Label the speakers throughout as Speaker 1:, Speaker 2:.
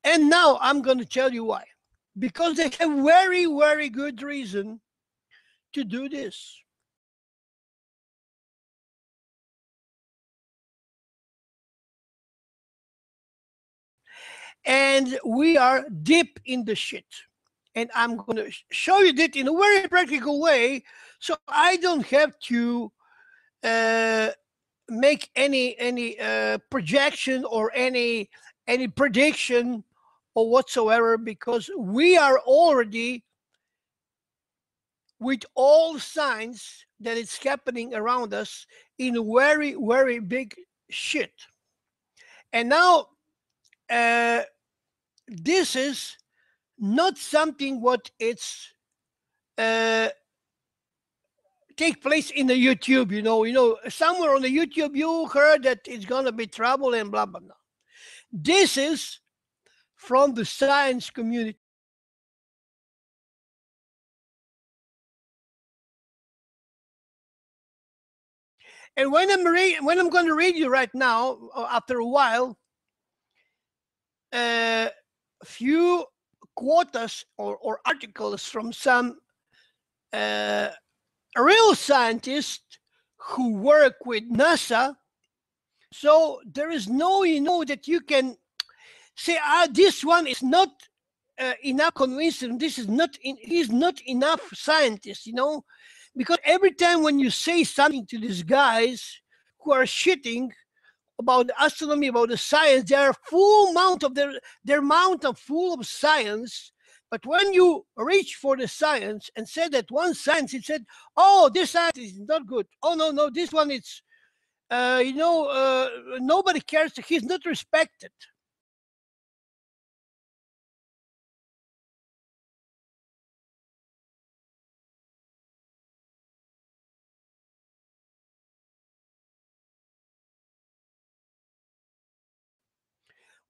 Speaker 1: And now I'm going to tell you why. Because they have very, very good reason to do this. And we are deep in the shit. And I'm going to show you that in a very practical way, so I don't have to make any projection or any prediction or whatsoever, because we are already with all signs that it's happening around us in a very, very big shit. And now this is not something what it's take place in the YouTube, you know, somewhere on the YouTube you heard that it's gonna be trouble and blah blah blah. This is from the science community. And when I'm going to read you right now, after a while, a few quotas or articles from some real scientists who work with NASA. So there is no, that you can say, this one is not enough convincing. This is not, he's not enough scientist, because every time when you say something to these guys who are shitting about the astronomy, about the science, they are full mount of their mount of full of science. But when you reach for the science and said that one science, it said, oh, this science is not good. Oh, no, this one is, nobody cares. He's not respected.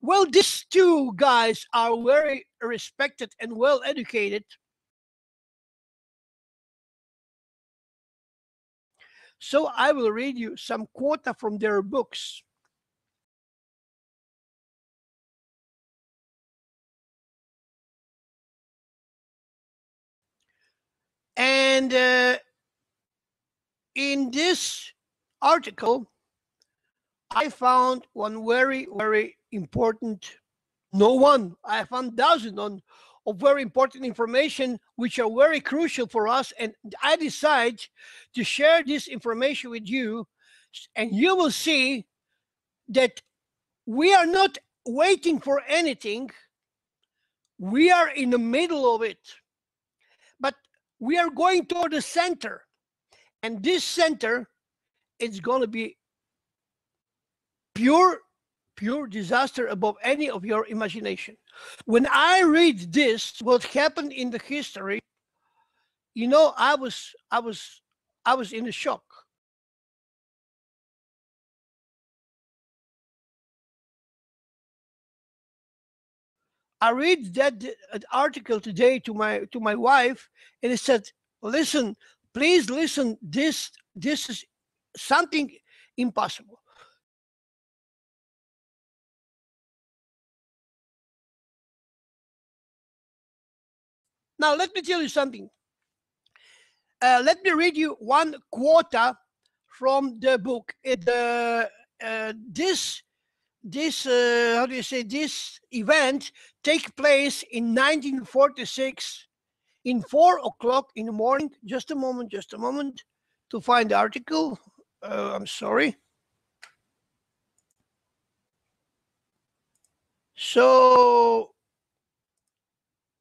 Speaker 1: Well, these two guys are very respected and well educated. So I will read you some quota from their books. And in this article, I found one very, very important, I found dozens of very important information which are very crucial for us. And I decide to share this information with you, and you will see that we are not waiting for anything. We are in the middle of it. But we are going toward the center. And this center is going to be pure disaster above any of your imagination. When I read this, what happened in the history, I was in a shock. I read that article today to my wife, and it said, "Listen, please listen. This is something impossible." Now, let me tell you something. Let me read you one quota from the book. This how do you say, this event take place in 1946 in 4 o'clock in the morning. Just a moment to find the article. I'm sorry. So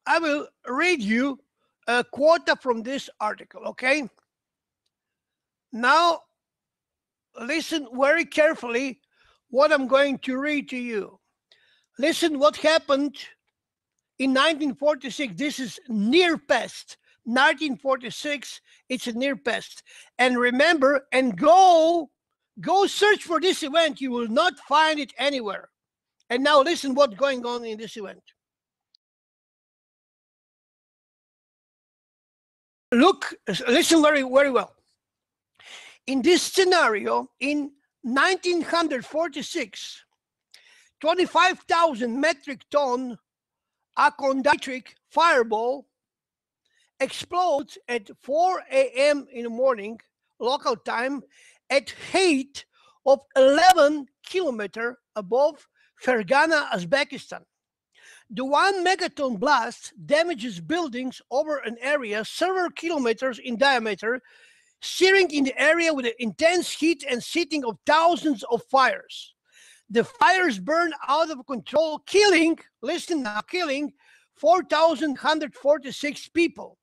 Speaker 1: I will read you a quota from this article, okay? Now, listen very carefully what I'm going to read to you. Listen what happened in 1946. This is near past. 1946, it's a near past. And remember, and go search for this event. You will not find it anywhere. And now listen what's going on in this event. Listen very, very well. In this scenario, in 1946, 25,000 metric ton a concentric fireball explodes at 4 a.m. in the morning, local time, at height of 11 kilometers above Fergana, Uzbekistan. The 1 megaton blast damages buildings over an area several kilometers in diameter, searing in the area with the intense heat and setting of thousands of fires. The fires burn out of control, killing, listen now, killing 4,146 people.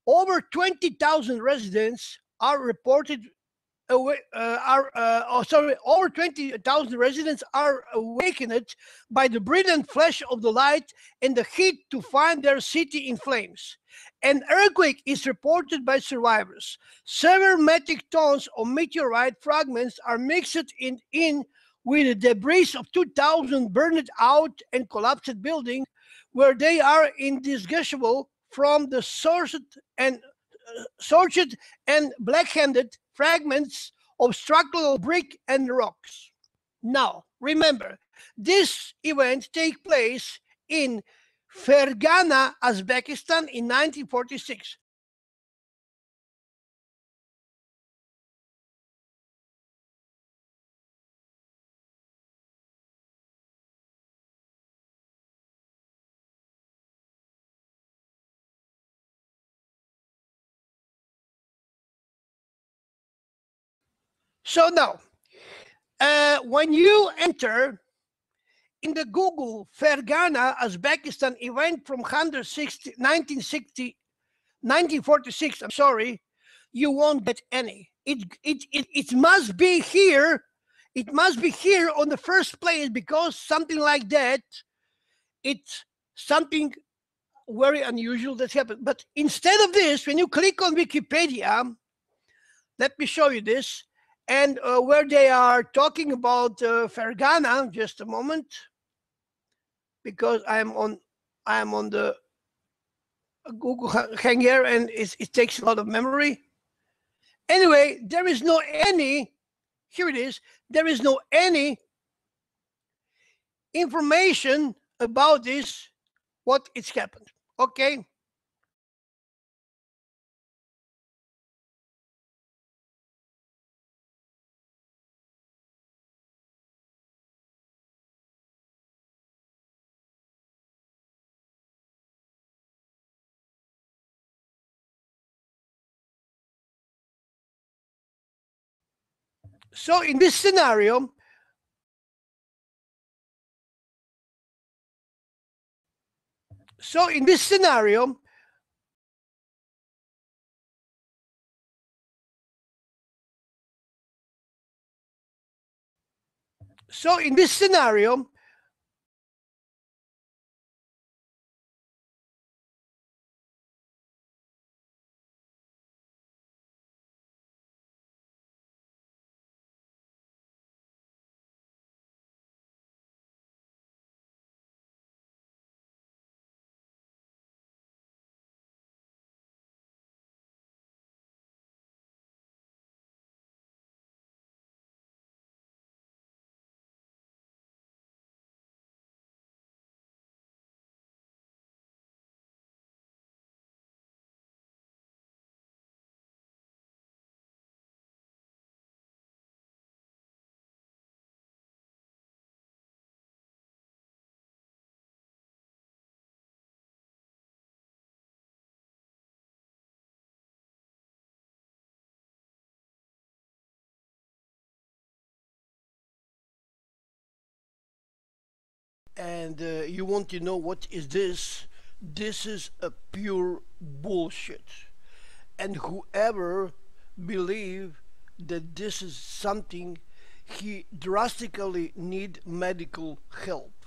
Speaker 1: Over 20,000 residents are reported over 20,000 residents are awakened by the brilliant flash of the light and the heat to find their city in flames. An earthquake is reported by survivors. Several metric tons of meteorite fragments are mixed in with the debris of 2,000 burned out and collapsed buildings, where they are indistinguishable from the sorted and black-handed fragments of structural brick and rocks. Now, remember, this event takes place in Fergana, Uzbekistan in 1946. So now, when you enter in the Google Fergana, Uzbekistan event from 1946, I'm sorry, you won't get any. It must be here. It must be here on the first place, because something like that, it's something very unusual that happened. But instead of this, when you click on Wikipedia, let me show you this, and where they are talking about Fergana, just a moment, because I'm on the Google Hangar, and it takes a lot of memory. Anyway, there is no any, here it is, there is no any information about this, what it's happened. Okay. So in this scenario, so in this scenario, so in this scenario, and you want to know what is this? This is a pure bullshit. And whoever believe that this is something, he drastically need medical help.